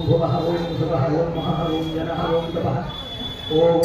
भुवः ओम सुवः ओम महः ओम जनः ओम तपः ओम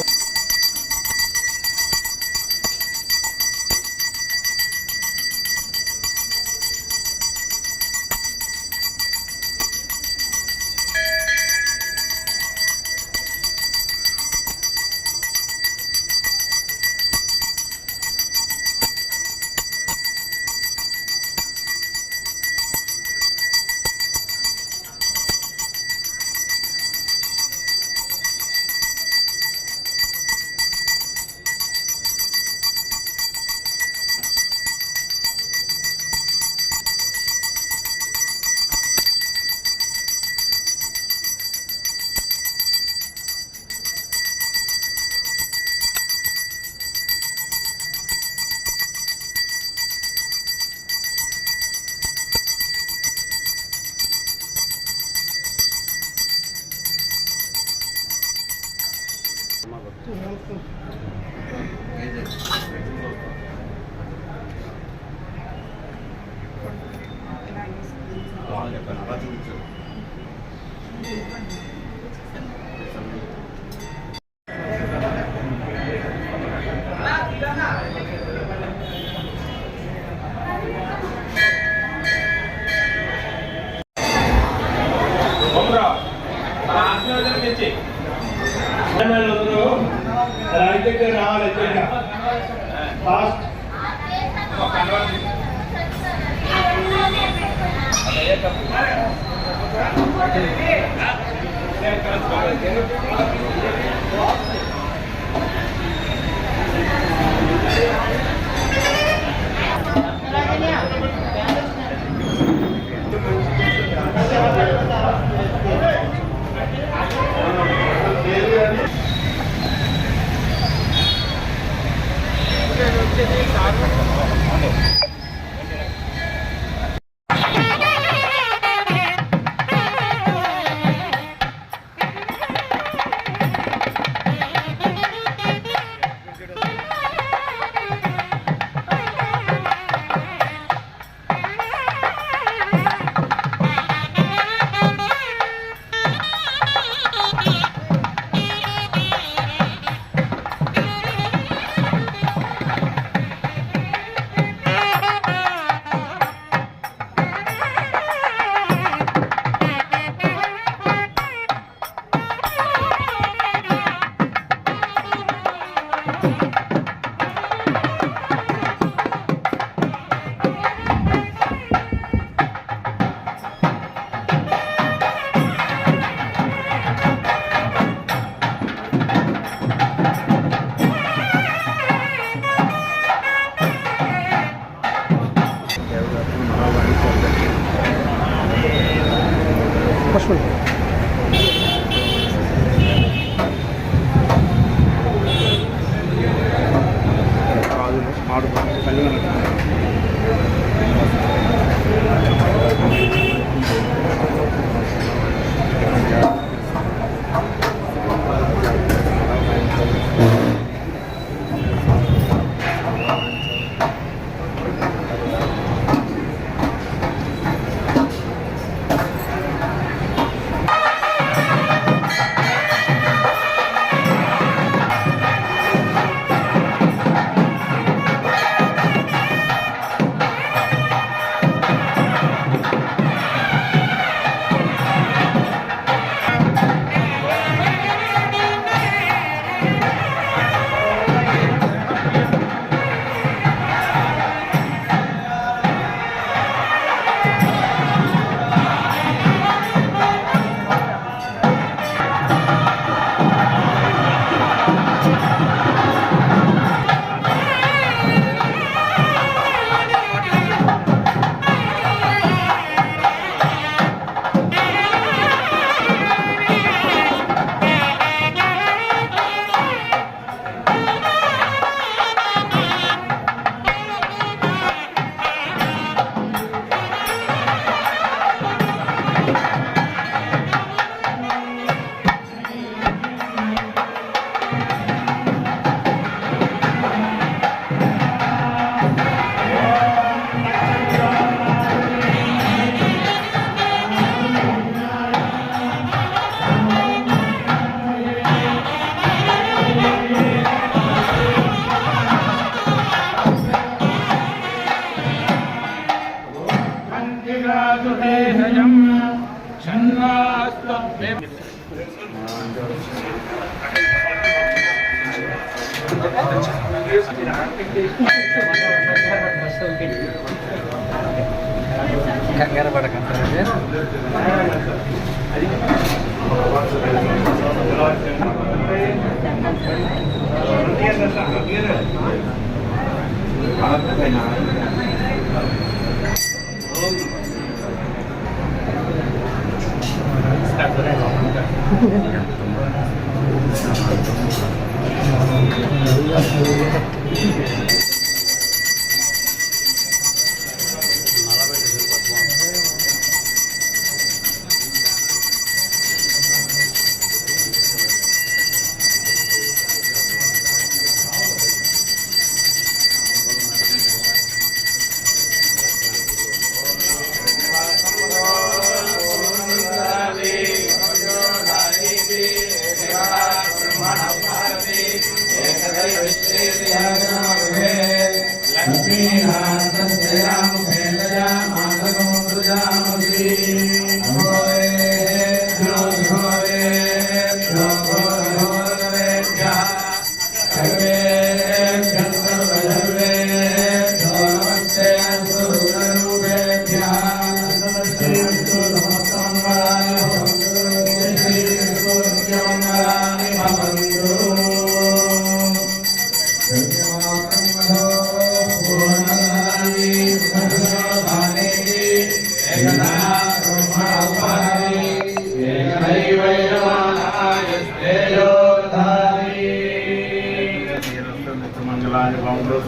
కంగారు పడకండి.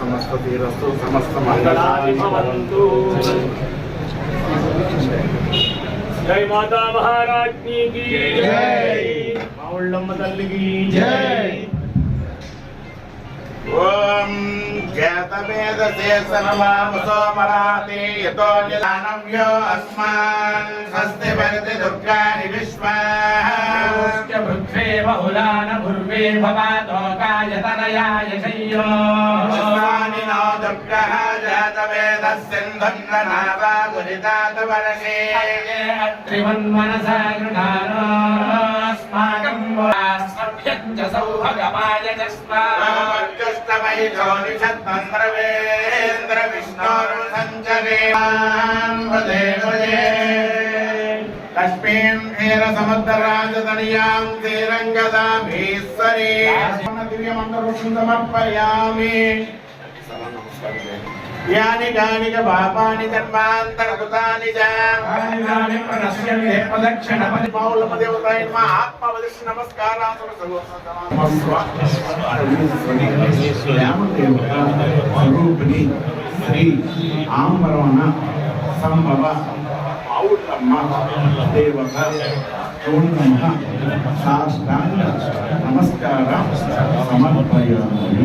समस्त तीरस्तु समस्त मंगलानि भवन्तु। जय माता महारानी की जय, माउल्लम्म तल्ली की जय। ओम ज्ञातवेदसे सर्वमसो मराते यतो निदानव्यो अस्मान् स्वस्ति भरति दुर्गाणि विश्वाः भृक्षे बहुलान भुर्वे भवातो कायतनयाय शय्यो अस्मानि नो दुर्गः जातवेदस्सिन्धन्ननावा गुरितातवर्षे अत्रिवन्मनसा गृहानो अस्माकं वास्मभ्यं च सौभगमाय तस्मात् कश्मीर खेर समुद्रराजतनयां श्रीरङ्गदाभीश्वरी दिव्यमङ्गलपुष्पं समर्पयामि। यानि कानि च पापानि जन्मान्तरकृतानि च कानि प्रणश्यन्ते प्रदक्षिणपदि मौलमदेवताय नमः आत्मवदिष्ट नमस्काराः स्वरूपिणी श्री आंबरवण संभव औलम्म देवता पूर्णमः साष्टांग नमस्कारं समर्पयामि।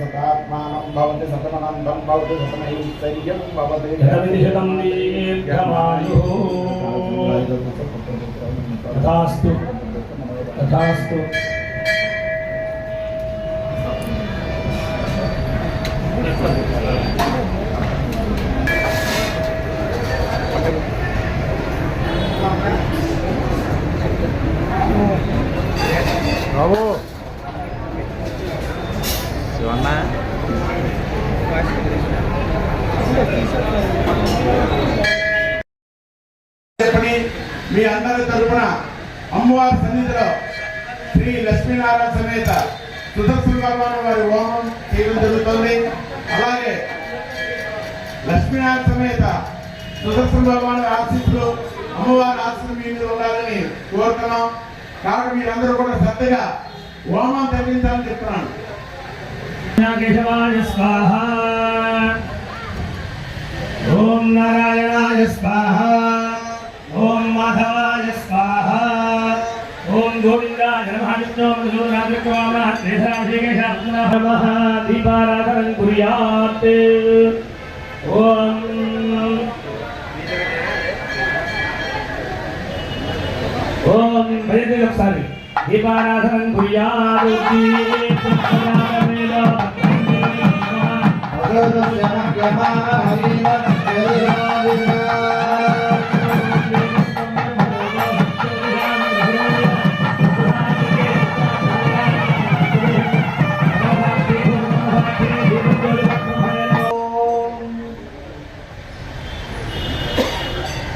सतात्मानं भवति सतमनन्दं भवति सतमैश्वर्यं भवति शतविशतं दीर्घमायुः तथास्तु तथास्तु బాబు శివన్న చెప్పని మీ అందరి తరపున అమ్మవారి సన్నిధిలో శ్రీ లక్ష్మీనారాయణ సమేత సుదర్శన భగవాన్ వారి హోమం చేయడం జరుగుతుంది. అలాగే లక్ష్మీనారాయణ సమేత సుదర్శన భగవాన్ ఆశీస్సులు అమ్మవారి ఆశీస్సులు మీ మీద ఉండాలని కోరుతున్నాం. కాబట్టి మీరందరూ కూడా శ్రద్ధగా హోమం తగ్గించాలని చెప్తున్నాను. केशवाय स्वाहा ओम नारायणाय स्वाहा ओम माधवाय स्वाहा ओम गोविंदाय नमः विष्णु नमः दीपाराधनं कुर्यात् ओम ఒకసారి దీపారాధనం కుర్యాదు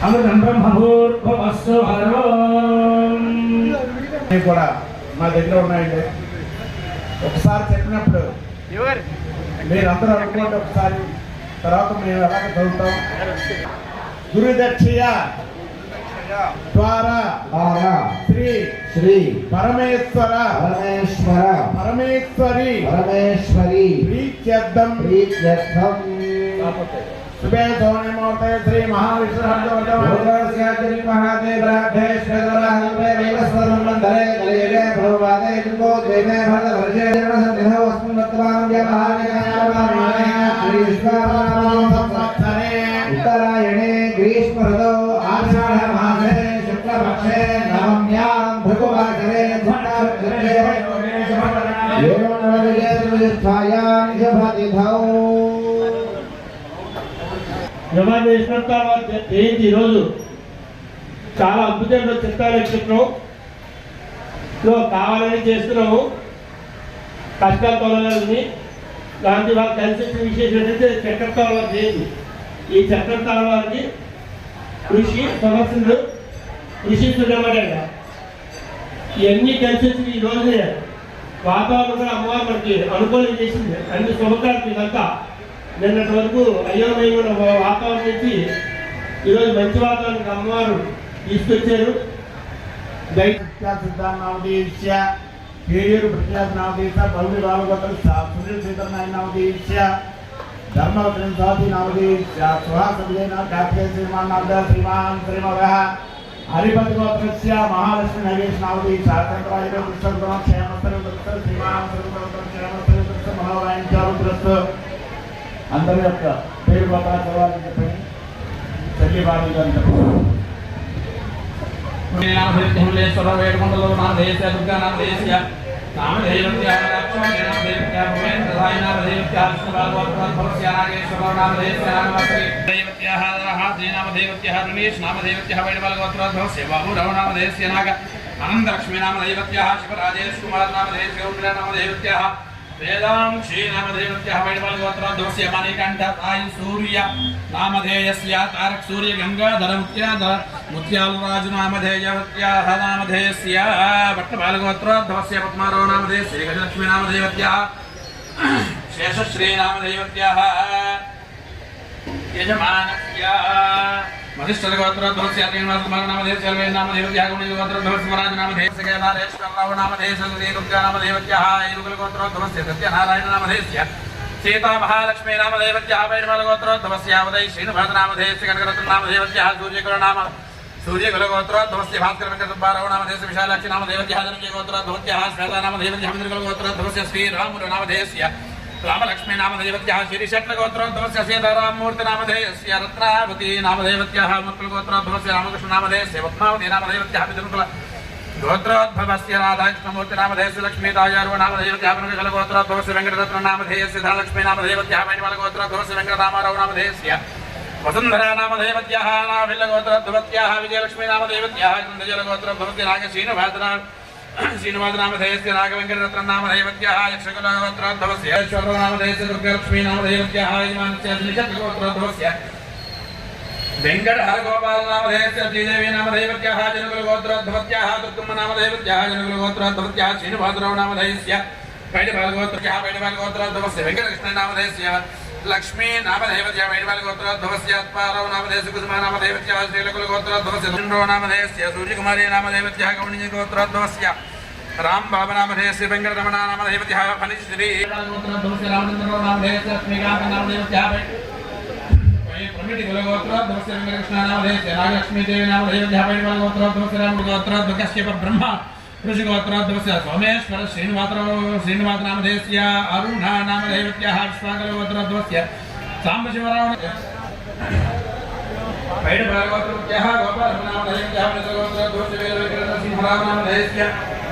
అమృతం బ్రహ్మభూర్భవస్సు కూడా మా దగ్గర ఉన్నాయండి. ఒకసారి చెప్పినప్పుడు మీరందరూ అనుకోండి ఒకసారి, తర్వాత మేము ఎలాగ చదువుతాం. గురుదక్షియ ద్వారా శ్రీ శ్రీ పరమేశ్వర పరమేశ్వర పరమేశ్వరి పరమేశ్వరి ప్రీత్యర్థం ప్రీత్యర్థం శుభే సోమముహూర్తే శ్రీ మహావిష్ణు ఉత్తరాయణే గ్రీష్మ ఋతౌ ఆషాఢ మాసే శుక్లపక్షే నవమ్యాం భృగువాసరే జవాన్ చేసిన తర్వాత ఏంటి ఈరోజు చాలా అద్భుతంగా చిత్తా నక్షత్రంలో కావాలని చేస్తున్నాము. కష్టాలు తొలగాలని దాంతో వాళ్ళు కలిసి విశేషం ఏంటంటే చక్కెర తలవారు చేయండి. ఈ చక్కెర తలవారికి కృషి సమస్యలు కృషిస్తున్నమాట. ఇవన్నీ కలిసి వచ్చి ఈ రోజునే వాతావరణం కూడా అమ్మవారు మనకి అనుకూలం చేసింది. అన్ని శుభకార్యం ఇదంతా నిన్నటి వరకు అయోమయమైన వాతావరణం నుంచి ఈరోజు మంచి వాతావరణానికి అమ్మవారు తీసుకొచ్చారు. సిద్ధాంతనామదీశ్య కేయూరు ప్రఖ్యాతనామదీశ బౌలి బాలగోత్ర సునీల్ సీతనామదీశ్య ధర్మవత్రం సాధి నామదీశ్య సుహాస విజయన కార్తికేయ శ్రీమాన్ శ్రీమాన్ శ్రీమవ హరిపతి గోత్రస్య మహాలక్ష్మి నగేష్ నామదీశ చంద్రాయుధ కృష్ణ క్షేమస్తర శ్రీమాన్ శ్రీమత మహావాయించారు. అందరి యొక్క పేరు పత్ర చదవాలని చెప్పండి. తల్లి బాబు గారు వేడుకొండలో నామధేయ దుర్గా నామధేయ నామధేయ ఆనందలక్ష్మీ నామధేయ శివరాజేష్ కుమార్ నామధేయ నామధేయ వేదాం శ్రీనామధేయస్య వైడవల్గోత్రోద్భవస్య మణికంఠ సాయి సూర్య నామధేయస్య తారక్ సూర్య గంగాధర ముత్యాలరాజు నామధేయవత్యాః నామధేయస్య భట్టబాలగోత్రోద్భవస్య పద్మారావు నామధేయ శ్రీ గజలక్ష్మీ నామధేయవత్యాః శేషశ్రీ నామధేయవత్యాః యజమానస్య మధిష్ఠల గోత్రోద్భవస్య శ్రీనివాస కుమార నామధేయ శర్వే నామధేయవత్యాః గోత్రోద్భవస్య స్వరాజ నామధేయస్య కేదారేశ్వరరావు నామధేయ శ్రీ దుర్గా నామధేయవత్యాః ఐదుగుల గోత్రోద్భవస్య సత్యనారాయణ నామధేయస్య సీతా మహాలక్ష్మీ నామధేయవత్యాః వైడమల గోత్రోద్భవస్య ఉదయ శ్రీనివాస నామధేయస్య కనకరత్న నామధేయవత్యాః సూర్యకుల గోత్రోద్భవస్య భాస్కర వెంకట సుబ్బారావు నామధేయస్య విశాలాక్షి నామధేయవత్యాః ధనంజయ గోత్రోద్భవస్య శ్వేతా నామధేయవత్యాః హేమేంద్రకుల గోత్రోద్భవస్య శ్రీరాములు నామధేయస్య రామలక్ష్మీ నామధేయవత్యాః శ్రీశట్ల గోత్రోద్భవస్య సీతారామమూర్తి నామధేయస్య రత్నావతి నామధేయవత్యాః మక్కుల గోత్రోద్భవస్య రామకృష్ణ నామధేయస్య పద్మావతి నామధేయవత్యాః పితృకుల గోత్రోద్భవస్య రాధాకృష్ణమూర్తి నామధేయస్య లక్ష్మీతాయారు నామధేయవత్యాః పునగల గోత్రోద్భవస్య వెంకటరత్న నామధేయస్య ధనలక్ష్మీ నామధేయవత్యాః వైడిమల గోత్రోద్భవస్య వెంకటరామారావు నామధేయస్య వసుంధరా నామధేయవత్యాః నాభిల్ల గోత్రోద్భవత్యాః విజయలక్ష్మీ నామధేయవత్యాః గృండజల గోత్రోద్భవస్య శ్రీనివాస నామధేయస్య నాగవెంకటరత్న నామధేయవత్యాః యక్షకుల గోత్రోద్భవస్య ఈశ్వర నామధేయస్య దుర్గాలక్ష్మీ నామధేయవత్యాః యజమానస్య నిషత్ గోత్రోద్భవస్య వెంకట హరగోపాల నామధేయస్య శ్రీదేవి నామధేయవత్యాః జనకుల గోత్రోద్భవత్యాః దుర్గమ్మ నామధేయవత్యాః జనకుల గోత్రోద్భవత్యాః శ్రీనివాసరావు నామధేయస్య వైడిపాల గోత్రోద్భవస్య వెంకటకృష్ణ నామధేయస్య లక్ష్మీ నామధేయవత్యాః వైడిపాల గోత్రోద్భవస్య అత్పారావు నామధేయస్య కుసుమ నామధేయవత్యాః శ్రీలకుల గోత్రోద్భవస్య చంద్రో నామధేయస్య సూర్యకుమారి నామధేయవత్యాః గౌణిజ గోత్రోద్భవస్య రామ్ బాబా నామధేయస్య వెంకటరమణ నామధేయవత్యాః ఫణిశ్రీ గోత్రోద్భవస్య రామచంద్రరావు నామధేయస్య శ్రీకాంత నామధేయవత్యాః ప్రమిటి కులగోత్రోద్భవస్య వెంకటకృష్ణ నామధేయస్య నాగలక్ష్మీదేవి నామధేయవత్యాః వైడిపాల గోత్రోద్భవస్య రామగోత్రోద్భవస్య బ్రహ్మ ఋషిగోత్రోద్భవస్య సోమేశ్వర శ్రీనివాస నామధేయస్య అరుణ నామధేయవత్యాః విశ్వాకల గోత్రోద్భవస్య సాంబశివరావు వైడిపాల గోత్రోద్భవస్య గోపాల నామధేయవత్యాః గోత్రోద్భవస్య स्मरामनामधेयस्य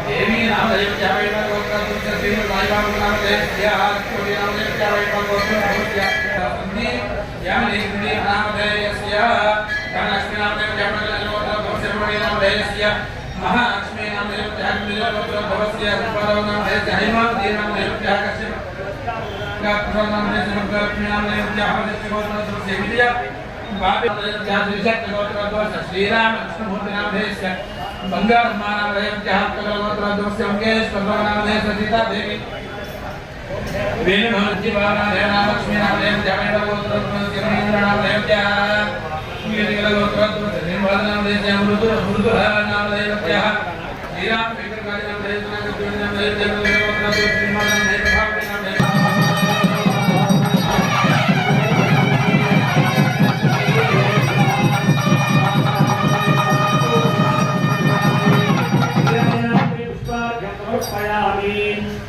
देवी नामधेयस्य वैष्णवगोत्रस्य श्रीमद्वायुवामनामधेयस्य कोटि नामधेयस्य वैष्णवगोत्रस्य सन्धि यामनेन्द्रिय नामधेयस्य धनलक्ष्मी नामधेयस्य वैष्णवगोत्रस्य नामधेयस्य महालक्ष्मी नामधेयस्य वैष्णवगोत्रस्य रूपनामधेयस्य हैमावती नामधेयस्य कश्यप नामधेयस्य लक्ष्मी नामधेयस्य हरदस्य विद्या श्रीराम कृष्णमूर्ति नामधेयस्य बंगारमानामधेयस्य हस्तकलगोत्रस्य मंगेश्वरनामधेयस्य सीता देवी वेणुभवज्जीवानामधेयस्य लक्ष्मीनामधेयस्य वैष्णवगोत्रस्य रवीन्द्रनामधेयस्य नीलकलगोत्रस्य निर्मलनामधेयस्य मृदुरनामधेयस्य श्रीराम वेंकटराजनामधेयस्य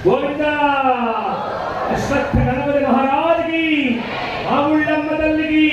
गोविंदा अश्वत्थ गणपति महाराज की मामुल्लम्म तल्ली की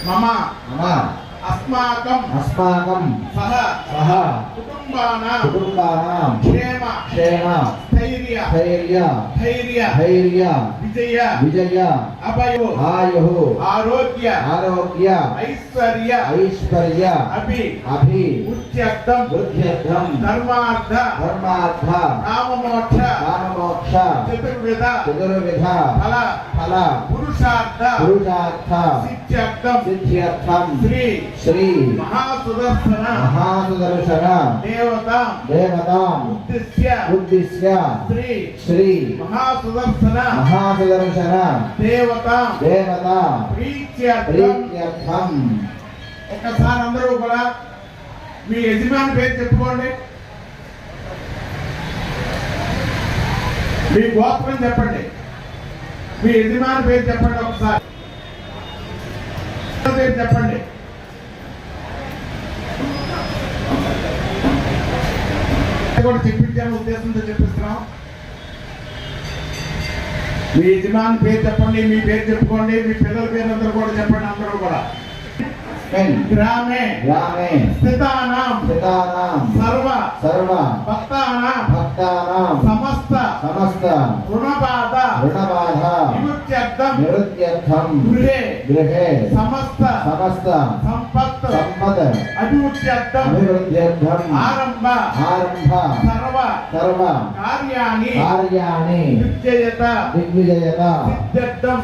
मम मम अस्माकं अस्माकं सह कुटुंबानां क्षेम स्थैर्य विजय अभयो आरोग्य ऐश्वर्य अभि उच्यर्थं धर्मार्थ काममोक्ष चतुर्विध फल पुरुषार्थ सिद्ध्यर्थं श्री महासुदर्शन देवतां उद्दिश्य श्री महासुदर्शन देवतां प्रीत्यर्थं ఒకసారి అందరూ కూడా మీ యజమాని పేరు చెప్పుకోండి, మీ గోత్రం చెప్పండి, మీ యజమాని పేరు చెప్పండి, ఒకసారి పేరు చెప్పండి. కూడా చెప్పించాను ఉద్దేశంతో చెప్పిస్తున్నాం. మీ యజమాని పేరు చెప్పండి, మీ పేరు చెప్పుకోండి, మీ పిల్లల పేరు అందరూ కూడా చెప్పండి. అందరూ కూడా ग्रामे स्थितानां सर्व भक्तानां समस्त ऋणबाध निवृत्त्यर्थं गृहे समस्त संपत् अभिवृद्ध्यर्थं आरंभ सर्व कार्याणि दिग्विजयत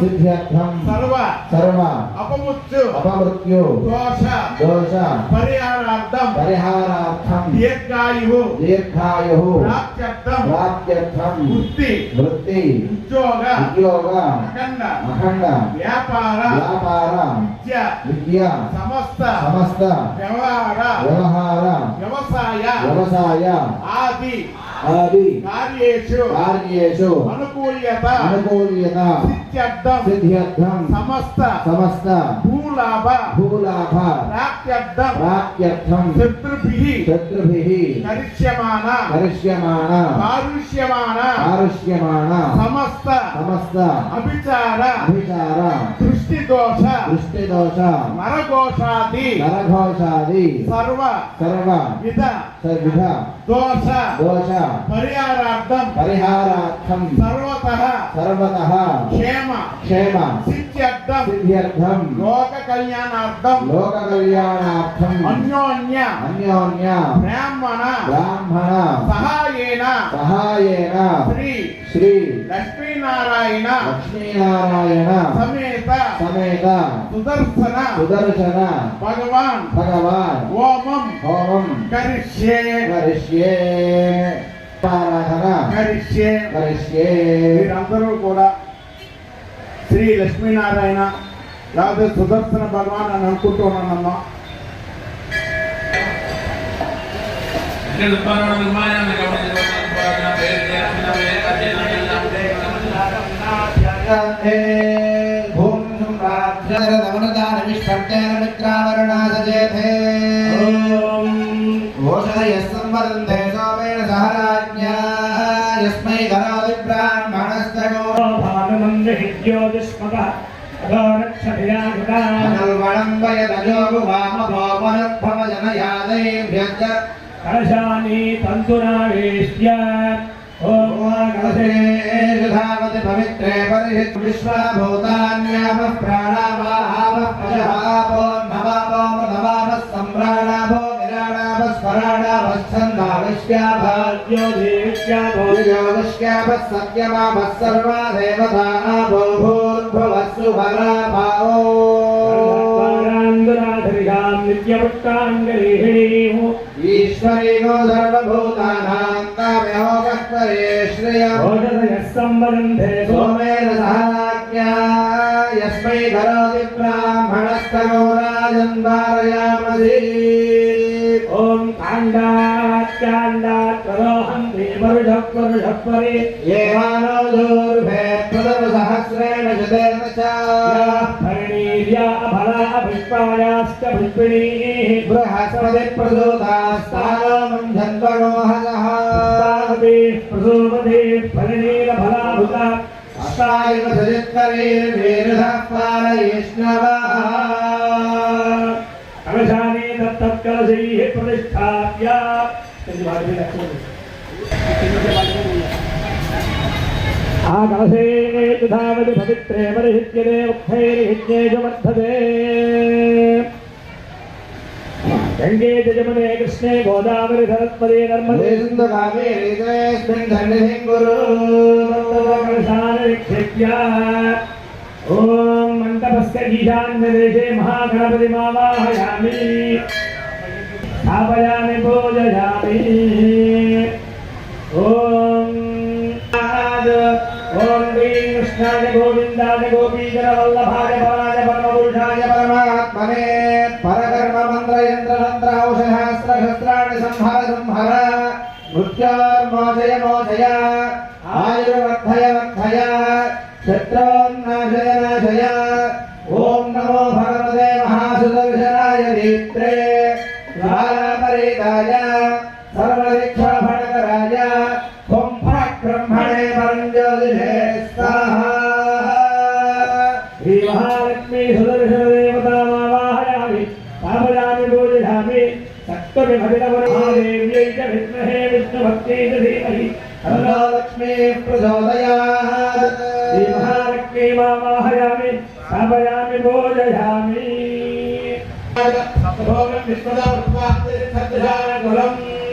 सिद्ध्यर्थं सर्व अपमृत्यु दोष परिहारार्थं दीर्घायुः प्राप्त्यर्थं वृत्ति उद्योग अखंड व्यापार विद्या समस्त व्यवहार व्यवसाय आदि कार्येषु अनुकूल्यत सिद्ध्यर्थं समस्त भूलाभ प्राप्त्यर्थं शत्रुभिः శత్రుభిః కరిష్యమాన కారుష్యమాన సమస్త అభిచార దృష్టి దోష నరఘోషాది సర్వ విధ దోష పరిహారార్థం సర్వతః క్షేమ సిద్ధ్యర్థం లోక కళ్యాణార్థం అన్యోన్య బ్రాహ్మణ సహాయేన శ్రీ లక్ష్మీనారాయణ సమేత సుదర్శన భగవాన్ ఓమం కరిష్యే మీరందరూ కూడా శ్రీ లక్ష్మీనారాయణ లేదా సుదర్శన భగవాన్ అని అనుకుంటున్నానమ్మా. సంవదంతే సోమేణ సహరాజ్ఞా యస్మై కరోతి బ్రాహ్మణస్తగో అనల్వణం వయదజో వామభోమనద్భవజనయాదైభ్యజ్జ కలశాని తంతునావేశ్య ధావతి పవిత్రే పరిహిత్ విశ్వభూతాన్యామః ప్రాణావాహామః ప్రజహాపోన్భవాపో మృతవామః సంప్రాణాభో విరాణాభः స్వరాణాభः ఛందావిష్యాభాజ్యో దేవిష్యాభోజోవిష్యాభः సత్యమాభः సర్వా దేవతాభో భూర్భువస్సు వరాభావో ఈశ్వరీగో సర్వభూతానాం కామ్యోగఃపరే శ్రేయః సోమేన సహాజ్ఞా యస్మై కరోతి బ్రాహ్మణస్తగో రాజన్ వారయామసి. ఓం కాండాత్ కరోహం దేవరుఢపరి ఏవానో దూర్భే ప్రథమ సహస్రేణ శతేన చ అభిష్పాయాశ్చ పుష్పిణీః బృహస్పతి ప్రసూతాస్తానం ధన్వరోహసః ప్రసూపతి ఫలనీల ఫలాభుత అష్టాయవ సజిత్కరీర్వేరుధః పారయిష్ణవః కలశాని తత్తత్కలశైః ప్రతిష్ఠాప్య ఆ కలశే ధావతి పవిత్రే పరిహిత్యతే ఉక్తైర్హిత్యేషు వర్ధతే. గంగే జమునే కృష్ణే గోదావరి సరస్వతి నర్మదే సింధు కావేరీ జలేస్మిన్ సన్నిధిం కురు. కలశానిక్షేప్య ఓం మంటపస్య ఈశాన్యదేశే మహాగణపతిమావాహయామి స్థాపయామి పూజయామి. ఓం శ్రీ కృష్ణాయ గోవిందాయ గోపీజనవల్లభాయ పరాయ పరమపురుషాయ పరమాత్మనే పరకర్మ మంత్ర యంత్ర తంత్ర ఔషధాస్త్ర శస్త్రాణి సంహర మృత్యోర్మోచయ ఆయుర్వర్ధయ శత్రోన్నాశయ. ఓం నమో భగవతే మహాసుదర్శనాయ దీప్త్రే ద్వారపరితాయ సర్వదిక్షాభటకరాయ బ్రహ్మణే పరంజ్యోతిషే స్వాహా. శ్రీ మహాలక్ష్మీ సుదర్శన దేవతామావాహయామి స్థాపయామి పూజయామి. సప్తమిమహిళవరమాదేవ్యై చ విద్మహే విష్ణుభక్త్యై చ ధీమహి తన్నో లక్ష్మీ ప్రచోదయాత్. శ్రీ మహాలక్ష్మీమావాహయామి స్థాపయామి పూజయామి.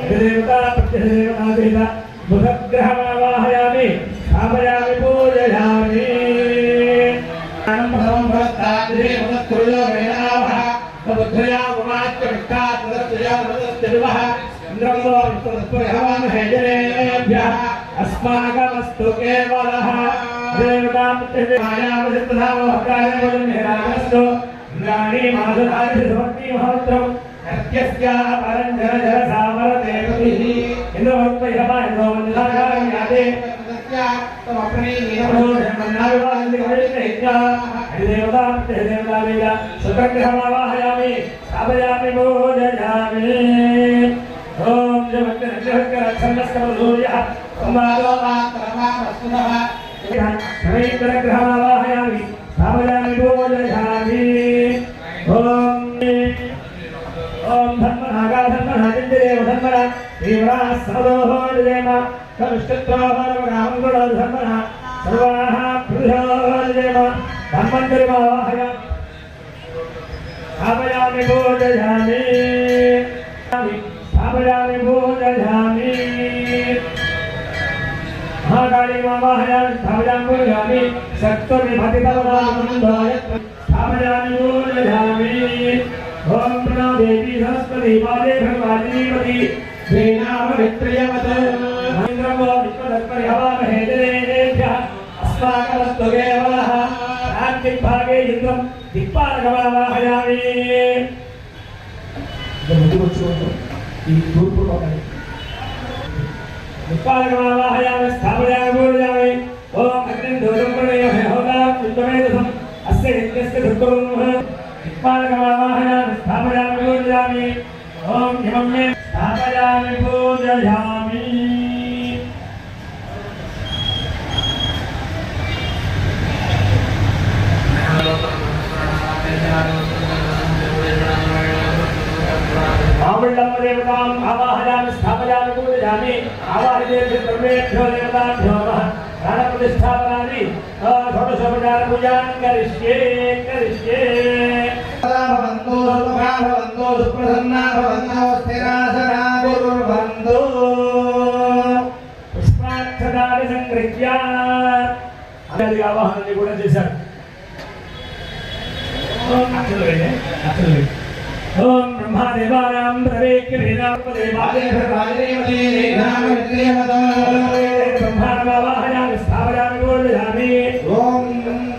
అధిదేవతా ప్రత్యధిదేవతా బుధగ్రహమావాహయామి స్థాపయామి పూజయామి. अस्माकमस्तु केवलः देवतामस्तु राणी माधुराजि महत्रम् अर्घ्यस्याः परं जन जन सामरदेवतिः इन्द्रवत्पयमाय यादे देवता सुतग्रहमावाहयामि स्थापयामि पूजयामि. సన్నస్కరూర్యః సంవాదో మాత్రమావస్తునః గ్రహణావాహయామి స్థాపయామి పూజయామి ఓం ధర్మనాగా ధర్మనాదిందేవ ధర్మన తీవ్రా సదోహో జయమ కరుష్ట్రోహరమగామంగుణ ధర్మన సర్వాః పృథో జయమ ధర్మంతరిమావాహయామి స్థాపయామి పూజయామి స్థాపయామి పూజయామి महाकाली मावाहयामि स्थापयामि पूजयामि सत्त्वविभतितवनानन्दोय स्थापयामि पूजयामि ओम प्रणो देवी सरस्वती वाजे भगवानीपति श्रीनामवित्रयवत महेन्द्रमो विश्वदत्परिहवामहे देवेभ्यः अस्माकमस्तुगेवलः रात्रिभागे इन्द्रं दिक्पालकमावाहयामि दिक्पालकमावाहयामि स्थापयामि पूजयामि ओम अग्निं दूरं प्रणयः होदा कुन्दमेदसम् अस्य यज्ञस्य धृतुर्मुः दिक्पालकमावाहयामि स्थापयामि पूजयामि ओम इमं मे स्थापयामि पूजयामि देवताम् आवाहयामि स्थापयामि पूजयामि आवाहयेभ्यः सर्वेभ्यो देवताभ्यो नमः प्राणप्रतिष्ठापनादि षोडशोपचार पूजां करिष्ये भवन्तु सुखा भवन्तु सुप्रसन्ना भवन्तु स्थिरासना कुर्वन्तु पुष्पाक्षतानि संगृह्य అది ఆవాహనాన్ని కూడా చేశారు ओम ब्रह्मादेवानां ब्रह्माणमावाहयामि स्थापयामि पूजयामि ओम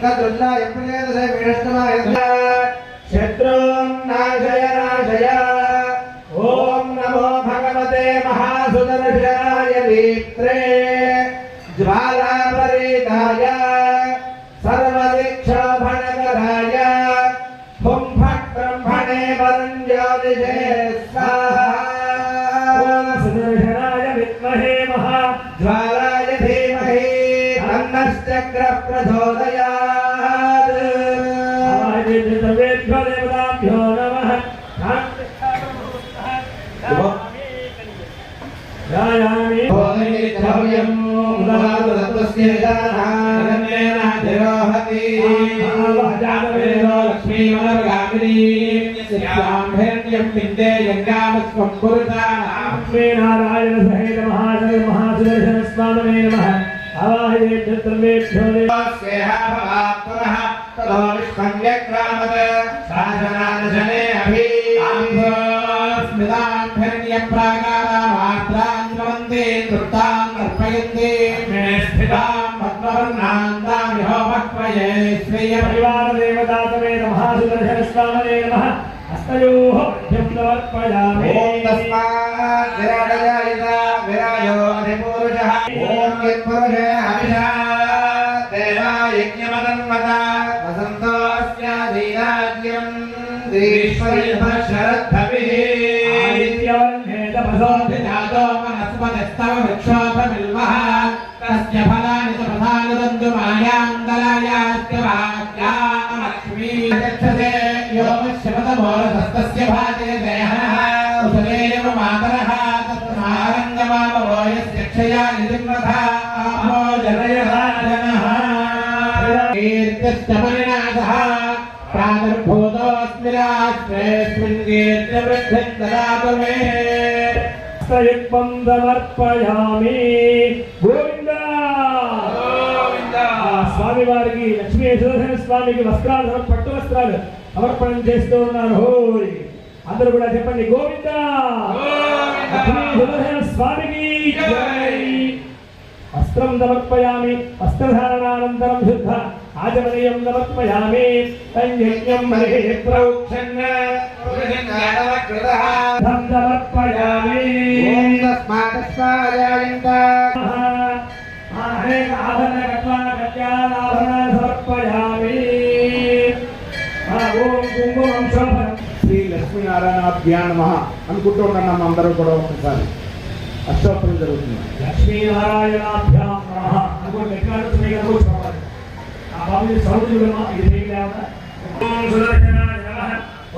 कद्रुल्लाय प्रणेतसे विष्णुवाय शत्रुं नाशय नाशय ओम नमो भगवते महासुदर्शनाय दीप्त्रे ज्वालापरिताय सर्वदीक्षाभणकराय हुं फट् ब्रह्मणे वरञ्ज्योतिषे स्वाहा ओम सुदर्शनाय विद्महे महाज्वालाय धीमहि तन्नश्चक्रः प्रचोदयात् सर्वेभ्यो देवताभ्यो नमः गायामि भोजनित्यहव्यं उदारदत्तस्य जानानेन दिरोहति जातवेदो लक्ष्मीमनर्गामिनी स्यां हिरण्यं पिन्दे यज्ञामस्वं पुरुषाणां नारायण सहित महासुदर्शन स्वामिने नमः आवाहयेभ्यः सर्वेभ्यो स्वेहा भवात्मनः ततो विश्वं व्यक्रामत शासनादशने अभि स्मितां हिरण्यप्राकारामात्रां नमन्ते तृप्तां अर्पयन्ते मे स्थितां पद्मवर्णान्तां यहोवक्वये परिवारदेवता समेत महासुदर्शन स्वामिने नमः हस्तयोः मध्यं समर्पयामि ॐ तस्मात् विराजयायिता विराजो अधिपुरुषः ॐ यत्पुरुषे हविषा देवा यज्ञमदन्मता वसन्तोऽस्याधीनाज्यं ग्रीष्मशरद्धविः आदित्यवर्णे तपसोऽधिजातो मनस्पतिस्तव वृक्षोऽथमिल्वः तस्य फलानि च प्रधानि दन्तु मायां दलायाश्च वाक्यामलक्ष्मी गच्छते यो वश्यपदमोरधस्तस्य भाते देहनः कुशलेव मातरः तत्मारङ्गमामवो यस्य क्षया निदिम्रथा अहो जनयराजनः कीर्तिश्च परिणाशः प्रादुर्भूतोऽस्मि राष्ट्रेऽस्मिन् कीर्तिवृद्धिं ददातु मे हस्तयुग्मं समर्पयामि गोविंद స్వామి వారికి లక్ష్మీ సుదర్శన స్వామికి వస్త్రాలు పట్టు వస్త్రాలు సమర్పణం చేస్తూ ఉన్నారు హోయ్ అందరూ కూడా చెప్పండి గోవింద లక్ష్మీ సుదర్శన స్వామికి జై వస్త్రం సమర్పయామి వస్త్రధారణానంతరం శుద్ధ ఆచమనీయం సమర్పయామి సంయజ్ఞం హరి ప్రోక్షణ సమర్పయామి ఓం తస్మాదస్మాదయంత అనేక ఆభరణ కట్వానాభరణాలు సమర్పయామి ఓం కుంకుమం శోభనం శ్రీ లక్ష్మీనారాయణాభ్యా నమః అనుకుంటూ ఉన్నాం అందరూ కూడా ఒకసారి అష్టోత్తరం జరుగుతుంది. లక్ష్మీనారాయణాభ్యాం నమః అనుకోండి. ఎక్కడ మీకు కూర్చోవాలి. ఆ బాబు సౌతులు ఇది లేకపోతే ఓం సుదర్శనాయ నమః,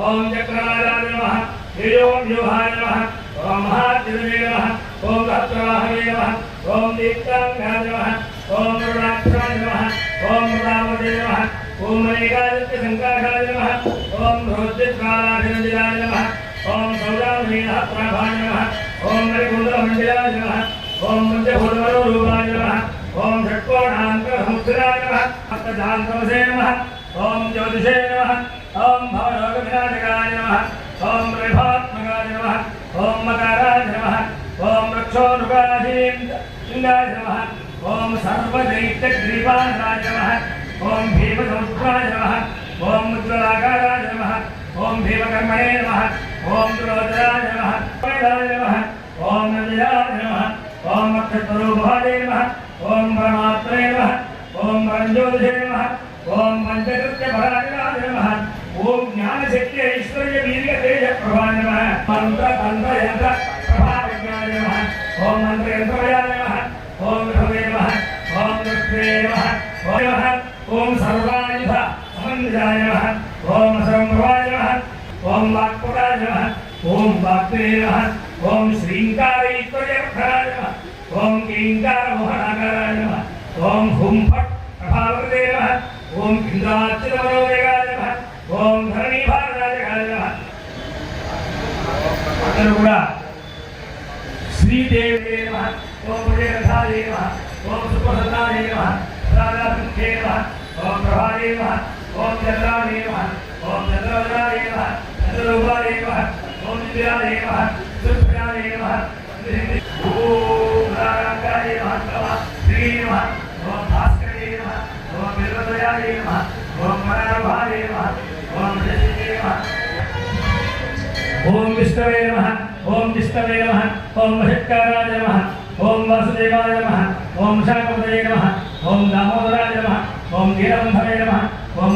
ఓం చక్రరాజాయ నమః, తేజోం వ్యూహాయ నమః, ఓం మహాత్రివే నమః, ఓం సహస్రవాహవే నమః, ఓం దీప్తాంగాయ నమః, ఓం రుణాక్షాయ నమః, ఓం మృదావతే నమః, ఓం ఏకాదశ సంకాశాయ నమః, ఓం రోద్యకాలాభినందిరాయ నమః, ఓం సౌజామీనః ప్రాభాయ నమః, ఓం మణికుండలమండిరాయ నమః, ఓం పంచభూతమనోరూపాయ నమః, ఓం షట్కోణాంతరసముద్రాయ నమః, అష్టదాంతవసే నమః, ఓం జ్యోతిషే నమః, ఓం భవరోగవినాశకాయ నమః, ఓం రేభాత్మకాయ నమః, ఓం మకరాయ నమః, ఓం రక్షోనుగాధీంగాయ నమః, ఓం సర్వదైత్యగ్రీవాయ నమః, ఓం భీమసముద్రాయ నమః, ఓం ఉజ్వలాకారాయ నమః, ఓం భీమకర్మణే నమః, ఓం త్రిలోచనాయ నమః, నమః, ఓం నందయాయ నమః, ఓం నక్షత్రరూపాయ నమః, ఓం పరమాత్మనే నమః, ఓం పరంజ్యోతిషే నమః, ఓం పంచకృత్యపరాయణాయ నమః, ఓం జ్ఞానశక్తి ఐశ్వర్య వీర్య తేజ ప్రభాయ నమః, మంత్ర తంత్ర యంత్ర ప్రభావిజ్ఞాయ నమః, ఓం మంత్రయంత్రమయాయ నమః, ఓం విభవే నమః, ఓం లక్ష్మే నమః, ఓం నమః, ఓం సర్వాయుధ సమన్వితాయ నమః, ఓం అసంభవాయ నమః, ఓం వాక్పదాయ నమః, ఓం వాక్నే నమః, ఓం శ్రీంకారైశ్వర్యర్థాయ నమః, ఓం క్లీంకారమోహనాకారాయ నమః, ఓం హుం ఫట్ ప్రభావతే నమః, ఓం కిందార్చితమనోవేగాయ నమః, ఓం ధరణీభారరాజకాయ నమః. అందరూ కూడా శ్రీదేవి నమః, ఓం విజయరథాయ నమః, ఓం సుప్రసన్నాయ నమః, రాధాకృష్ణే నమః, ఓం ప్రభాయ నమః, ఓం చంద్రాయ నమః, ఓం చంద్రవదనాయ నమః, చంద్రరూపాయ నమః, ఓం దివ్యాయ నమః, సుప్రభాయ నమః, ఓం రాగాయ నమః, శ్రీ నమః, ఓం భాస్కరే నమః, ఓం విరవదయాయ నమః, ఓం మనోభాయ నమః, ఓం జయే నమః, ఓం విష్ణవే నమః, ఓం విష్ణవే నమః, ఓం మహేశ్వరాయ నమః, ఓం వాసుదేవాయ నమః, ఓం శాకంభరే నమః, ఓం దామోదరాయ నమః, ఓం వీరబంధవే నమః, ఓం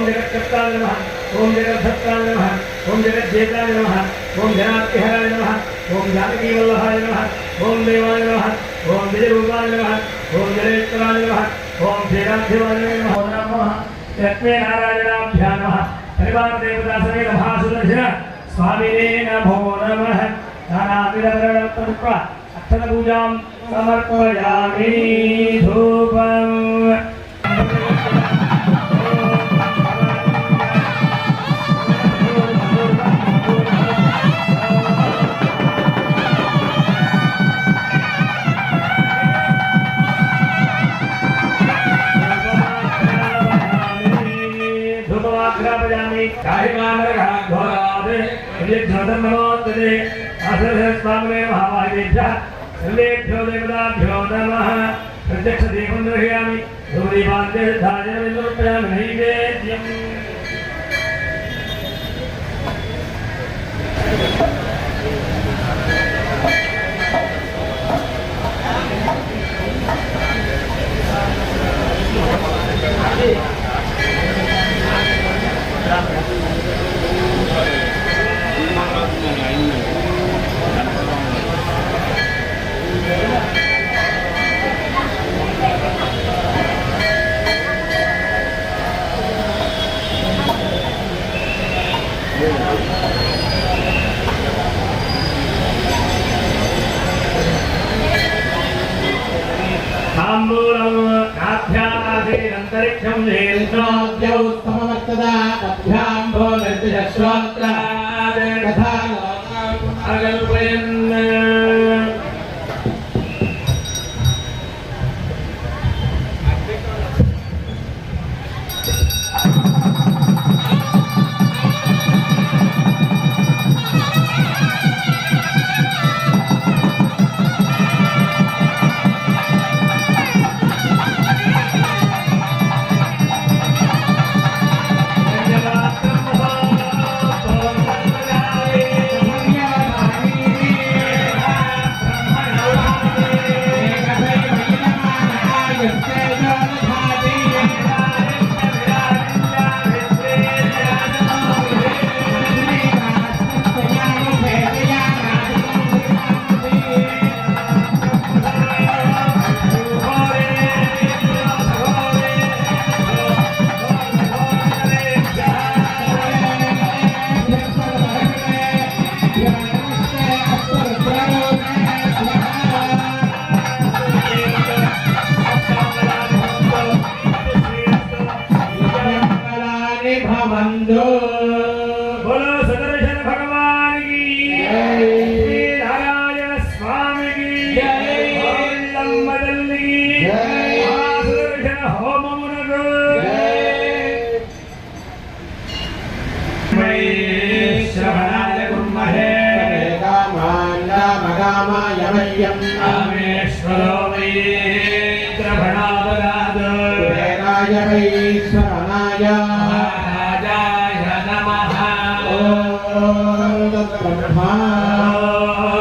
జగత్కర్తాయ నమః, ఓం జగద్ధత్తాయ నమః, ఓం జగజ్జేతాయ నమః, ఓం జనార్తిహరాయ నమః, ఓం జానకీవల్లభాయ నమః, ఓం దేవాయ నమః, ఓం విజయరూపాయ నమః, ఓం జలేశ్వరాయ నమః, ఓం శ్రీరాధివాయ నమః, లక్ష్మీనారాయణాభ్యా నమః, పరివారదేవతా సమేత మహాసుదర్శన స్వామినే నమో నమః. నానావిధ అక్షరపూజాం సమర్పయామి. ధూపం ధూపమాగ్రాపయామి. కాళికామరఘోరాదే విజయధ్వతన్నమోత్తదే ఆశ్రయస్వామినే మహావాయుభ్యః సర్వేభ్యో దేవతాభ్యో నమః. ప్రత్యక్ష దీపం దర్శయామి. ధూపదీపాంతర్ధాజనమింద్రపయామి నైవేద్యం. తాంబూలం నాభ్యానాదేనంతరిక్షం సమవర్తదా అభ్యాంభో నిర్దిశ్రోత్ర కథా అగల్పయన్. ఓం నందు बोलो सुदर्शन भगवान की जय। श्री नारायण स्वामी की जय। लंबदल की जय। सुदर्शन होममुनगु श्रवणाय कुर्महे कामायमय्यम् कामेश्वरो वै श्रवणावदाद कुबेराय वै श्रवणाय महाराजाय नमः ॐ तत्ब्रह्मा ॐ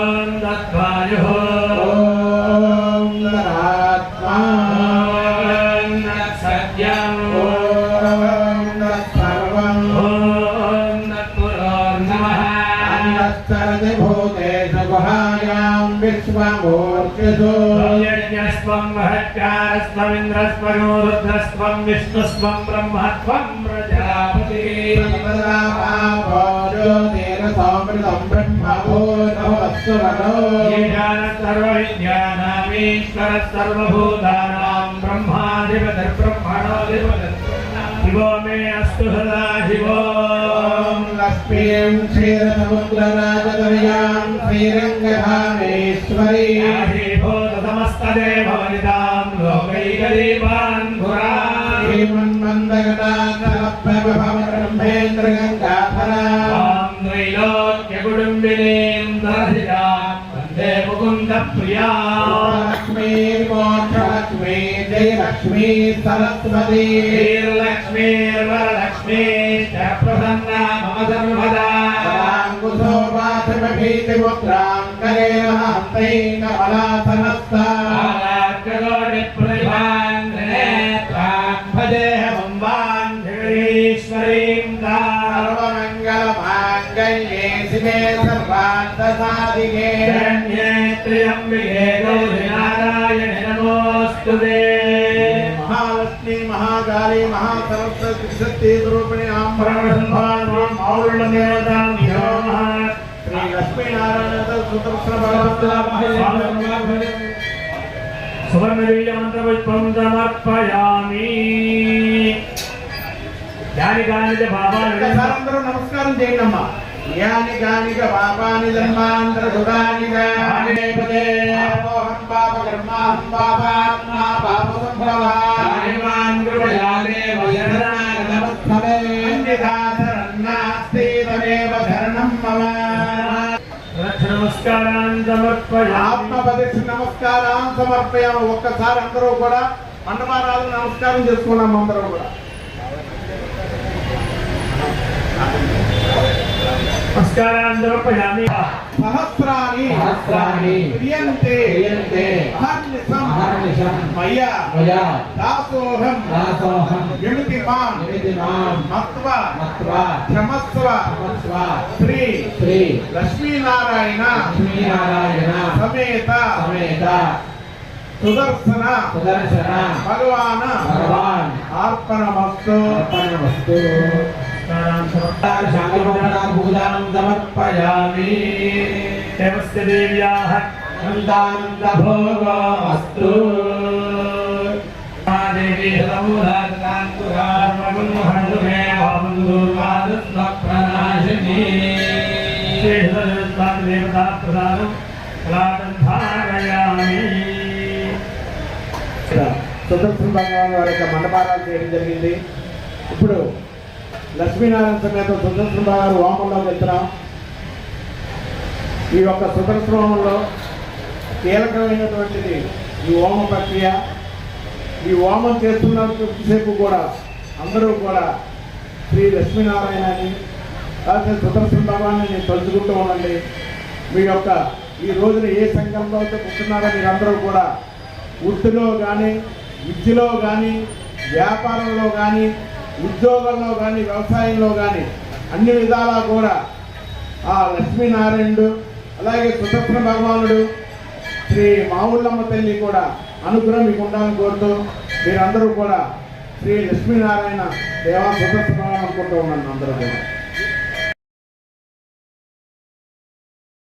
तद्वायुः ॐ तदात्मा ॐ तत्सत्यम् ॐ तत्सर्वम् ॐ तत्पुरोर्नमः अन्नस्तरति भूतेषु गुहायां विश्वमूर्तिषु यज्ञस्त्वं महत्कारस्त्वमिन्द्रस्त्वं रुद्रस्त्वं विष्णुस्त्वं ब्रह्मत्वं प्रजापतिः ज्योतिरसमृतं ब्रह्मभूतमस्तु वरो सर्वविद्यानामीश्वरः सर्वभूतानां ब्रह्माधिपतिर्ब्रह्मणोऽधिपतिः शिवो मे अस्तु सदा शिवो लक्ष्मीं क्षीरसमुद्रराजतनयां श्रीरङ्गधामेश्वरी समस्तदेववनितां लोकैकदीपान् पुरान् श्रीमन्मन्दगताब्रह्मेन्द्रगङ्गाधरा त्रैलोक्यकुटुम्बिनीं दर्शितां वन्दे मुकुन्दप्रियां लक्ष्मीर्मोक्षलक्ष्मी जयलक्ष्मी सरस्वती श्रीर्लक्ष्मीर्वरलक्ष्मी च प्रसन्ना मम सर्वदा भीतिमुद्रां करेण हस्तैः कमलासनस्था भजेऽहमम्बान्धीश्वरीं सर्वमङ्गलमाङ्गल्ये शिवे सर्वार्थसाधिके शरण्ये त्र्यम्बिके गौरि नारायणि नमोऽस्तुते महालक्ष्मी महाकाली महासरस्वती शक्ति स्वरूपिणी श्री लक्ष्मी नारायण सुवर्णवीर्यमन्त्रपुष्पं समर्पयामि यानि कानि च पापानि అందరూ నమస్కారం చేయండి అమ్మా యాని గానిక పాపాని జన్మాంతరసురాని గానిపదే పాపోహం పాపకర్మాహం పాపాత్మా పాపసంభవాన్ కృపయాలే వశరణాగతమస్తమే అన్యథా శరణాస్తి తమేవ శరణం మమ నమస్కారాన్ని సమర్పయామి ఆత్మపదక్షి నమస్కారాన్ని సమర్పయాము ఒక్కసారి అందరూ కూడా మండపారాలు నమస్కారం చేసుకున్నాం అందరూ కూడా నమస్కారాన్ని సమర్పయామి సహస్రాని క్రియంతే అహర్నిశం మయ్యా దాసోహం విమితిమాన్ మత్వా క్షమస్వ శ్రీ లక్ష్మీనారాయణ సమేత సుదర్శన భగవాన్ అర్పణమస్తు సమర్పయామి దేవస్య దేవ్యాః నందానందభోగోऽस्तु దేవి సమూలాదంతురామగుణహందుమే వామందుర్వాదుస్వప్రనాశిని దేవతా ప్రసాదం కళాదంధారయామి సుదర్శన భగవాన్ వారి యొక్క మండపారాలు చేయడం జరిగింది. ఇప్పుడు లక్ష్మీనారాయణ సమేత సుదర్శన భగవాన్ హోమంలోకి వెళ్తున్నాం. ఈ యొక్క సుదర్శన హోమంలో కీలకమైనటువంటిది ఈ హోమ ప్రక్రియ. ఈ హోమం చేస్తున్నంతసేపు కూడా అందరూ కూడా శ్రీ లక్ష్మీనారాయణని అలాగే సుదర్శన భగవాన్ని తలుచుకుంటూ ఉండండి. మీ యొక్క ఈ రోజున ఏ సంఘంలో అయితే కూర్చున్నారో మీరందరూ కూడా వృత్తిలో కానీ విద్యలో కానీ వ్యాపారంలో కానీ ఉద్యోగంలో కానీ వ్యవసాయంలో కానీ అన్ని విధాలా కూడా ఆ లక్ష్మీనారాయణుడు అలాగే సుదర్శన భగవానుడు శ్రీ మావుళ్ళమ్మ తల్లి కూడా అనుగ్రహం మీకు ఉండాలని కోరుతూ మీరందరూ కూడా శ్రీ లక్ష్మీనారాయణ దేవా సుదర్శన భగవాన్ అనుకుంటూ ఉన్నాను అందరూ కూడా.